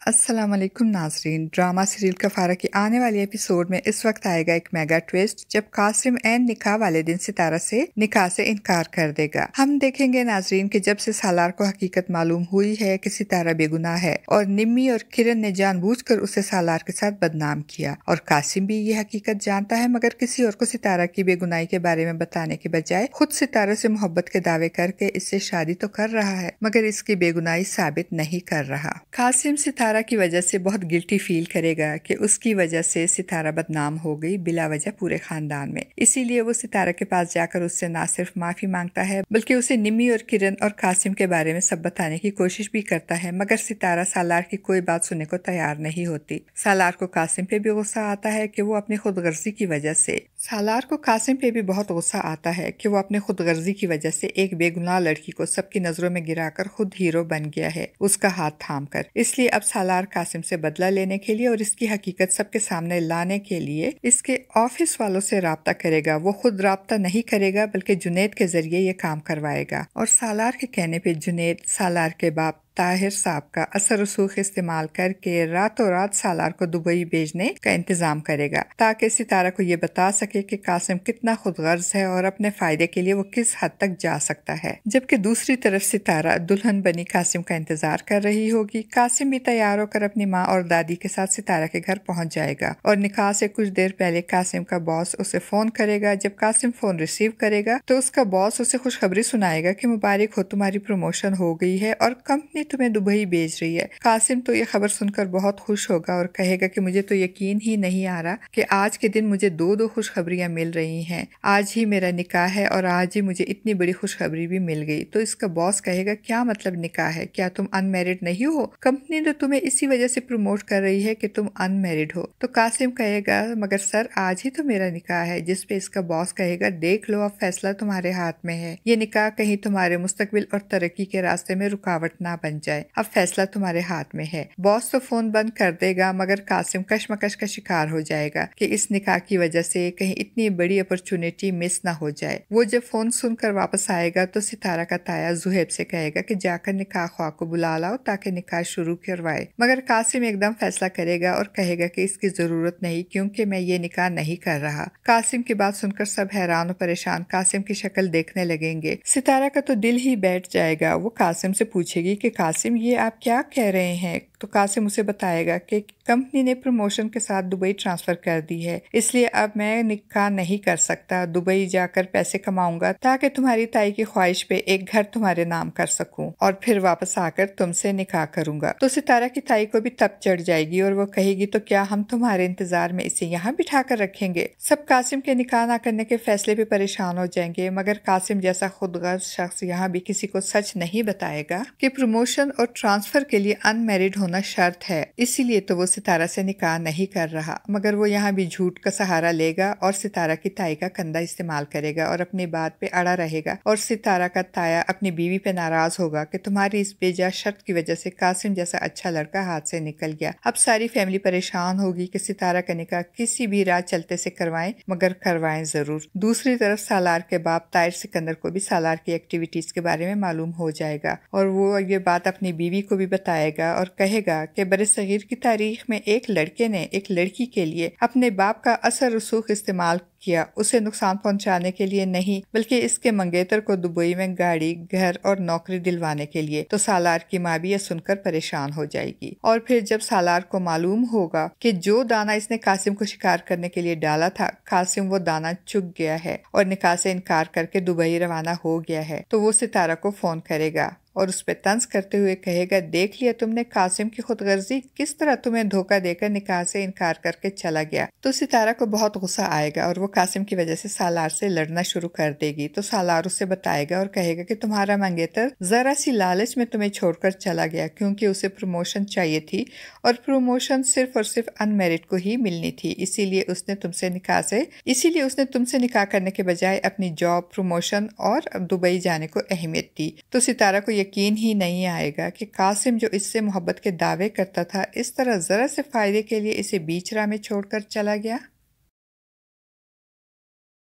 अस्सलाम वालेकुम नाज़रीन। ड्रामा सीरियल कफारा की आने वाली एपिसोड में इस वक्त आएगा एक मेगा ट्विस्ट जब कासिम एन निकाह वाले दिन सितारा से निकाह से इनकार कर देगा। हम देखेंगे नाज़रीन कि जब से सालार को हकीकत मालूम हुई है कि सितारा बेगुनाह है और निम्मी और किरण ने जानबूझकर उसे सालार के साथ बदनाम किया और कासिम भी ये हकीकत जानता है मगर किसी और को सितारा की बेगुनाही के बारे में बताने के बजाय खुद सितारा से मोहब्बत के दावे करके इससे शादी तो कर रहा है मगर इसकी बेगुनाही साबित नहीं कर रहा। कासिम सितारा की वजह से बहुत गिल्टी फील करेगा कि उसकी वजह से सितारा बदनाम हो गई बिला वजह पूरे खानदान में। इसीलिए वो सितारा के पास जाकर उससे ना सिर्फ माफी मांगता है बल्कि उसे निम्मी और किरण और कासिम के बारे में सब बताने की कोशिश भी करता है मगर सितारा सालार की कोई बात सुनने को तैयार नहीं होती। सालार को कासिम पे भी गुस्सा आता है कि वो अपनी खुदगर्जी की वजह से खुदगर्जी की वजह से एक बेगुनाह लड़की को सबकी नजरों में गिराकर खुद हीरो बन गया है उसका हाथ थाम कर। इसलिए अब सालार कासिम से बदला लेने के लिए और इसकी हकीकत सबके सामने लाने के लिए इसके ऑफिस वालों से राब्ता करेगा। वो खुद राब्ता नहीं करेगा बल्कि जुनैद के जरिए ये काम करवाएगा और सालार के कहने पे जुनैद सालार के बाप ताहिर साहब का असर रसूख इस्तेमाल करके रातों रात सालार को दुबई भेजने का इंतजाम करेगा ताकि सितारा को ये बता सके कि कासिम कितना खुदगर्ज है और अपने फायदे के लिए वो किस हद तक जा सकता है। जबकि दूसरी तरफ सितारा दुल्हन बनी कासिम का इंतजार कर रही होगी। कासिम भी तैयार होकर अपनी माँ और दादी के साथ सितारा के घर पहुंच जाएगा और निकाह से कुछ देर पहले कासिम का बॉस उसे फोन करेगा। जब कासिम फोन रिसीव करेगा तो उसका बॉस उसे खुशखबरी सुनाएगा कि मुबारक हो, तुम्हारी प्रमोशन हो गई है और कंपनी तुम्हें दुबई भेज रही है। कासिम तो ये खबर सुनकर बहुत खुश होगा और कहेगा कि मुझे तो यकीन ही नहीं आ रहा कि आज के दिन मुझे दो खुशखबरियां मिल रही हैं। आज ही मेरा निकाह है और आज ही मुझे इतनी बड़ी खुशखबरी भी मिल गई। तो इसका बॉस कहेगा क्या मतलब निकाह है, क्या तुम अनमैरिड नहीं हो? कंपनी तो तुम्हें इसी वजह से प्रमोट कर रही है कि तुम अनमैरिड हो। तो कासिम कहेगा मगर सर आज ही तो मेरा निकाह है। जिस पे इसका बॉस कहेगा देख लो अब फैसला तुम्हारे हाथ में है। ये निकाह कहीं तुम्हारे मुस्तकबिल और तरक्की के रास्ते में रुकावट ना बन जाए। अब फैसला तुम्हारे हाथ में है। बॉस तो फोन बंद कर देगा मगर कासिम कशमकश का शिकार हो जाएगा कि इस निकाह की वजह से कहीं इतनी बड़ी अपॉर्चुनिटी मिस ना हो जाए। वो जब फोन सुनकर वापस आएगा तो सितारा का ताया जुहैब से कहेगा कि जाकर निकाह ख्वाह को बुला लाओ ताकि निकाह शुरू करवाए। मगर कासिम एकदम फैसला करेगा और कहेगा कि इसकी जरूरत नहीं क्योंकि मैं ये निकाह नहीं कर रहा। कासिम की बात सुनकर सब हैरान और परेशान कासिम की शक्ल देखने लगेंगे। सितारा का तो दिल ही बैठ जाएगा। वो कासिम से पूछेगी कि कासिम ये आप क्या कह रहे हैं? तो कासिम उसे बताएगा कि कंपनी ने प्रमोशन के साथ दुबई ट्रांसफर कर दी है, इसलिए अब मैं निकाह नहीं कर सकता। दुबई जाकर पैसे कमाऊंगा ताकि तुम्हारी ताई की ख्वाहिश पे एक घर तुम्हारे नाम कर सकूं और फिर वापस आकर तुमसे निकाह करूंगा। तो सितारा की ताई को भी तप चढ़ जाएगी और वो कहेगी तो क्या हम तुम्हारे इंतजार में इसे यहाँ बिठा कर रखेंगे? सब कासिम के निकाह न करने के फैसले पे परेशान हो जाएंगे मगर कासिम जैसा खुदगर्ज शख्स यहाँ भी किसी को सच नहीं बताएगा कि प्रमोशन और ट्रांसफर के लिए अनमैरिड होना शर्त है। इसीलिए तो वो सितारा से निकाह नहीं कर रहा मगर वो यहाँ भी झूठ का सहारा लेगा और सितारा की ताई का कंधा इस्तेमाल करेगा और अपनी बात पे अड़ा रहेगा। और सितारा का ताया अपनी बीवी पे नाराज होगा कि तुम्हारी इस बेजा शर्त की वजह से कासिम जैसा अच्छा लड़का हाथ से निकल गया। अब सारी फैमिली परेशान होगी कि सितारा का निकाह किसी भी राह चलते से करवाएं मगर करवाएं जरूर। दूसरी तरफ सालार के बाप ताहिर सिकंदर को भी सालार की एक्टिविटीज के बारे में मालूम हो जाएगा और वो ये बात अपनी बीवी को भी बताएगा और कहेगा कि बरसगीर की तारीख में एक लड़के ने एक लड़की के लिए अपने बाप का असर रसूख इस्तेमाल किया, उसे नुकसान पहुंचाने के लिए नहीं बल्कि इसके मंगेतर को दुबई में गाड़ी, घर और नौकरी दिलवाने के लिए। तो सालार की माँ भी यह सुनकर परेशान हो जाएगी और फिर जब सालार को मालूम होगा कि जो दाना इसने कासिम को शिकार करने के लिए डाला था कासिम वो दाना चुग गया है और निकाह से इनकार करके दुबई रवाना हो गया है, तो वो सितारा को फोन करेगा और उस पे तंज करते हुए कहेगा देख लिया तुमने कासिम की खुदगर्जी, किस तरह तुम्हें धोखा देकर निकाह से इनकार करके चला गया। तो सितारा को बहुत गुस्सा आएगा और वो कासिम की वजह से सालार से लड़ना शुरू कर देगी। तो सालार उससे बताएगा और कहेगा कि तुम्हारा मंगेतर जरा सी लालच में तुम्हें छोड़कर चला गया क्योंकि उसे प्रमोशन चाहिए थी और प्रमोशन सिर्फ और सिर्फ अनमैरिड को ही मिलनी थी, इसीलिए उसने तुमसे निकाह करने के बजाय अपनी जॉब, प्रमोशन और दुबई जाने को अहमियत दी। तो सितारा को यकीन ही नहीं आएगा कि कासिम जो इससे मोहब्बत के दावे करता था इस तरह जरा से फायदे के लिए इसे बीच राह में छोड़कर चला गया।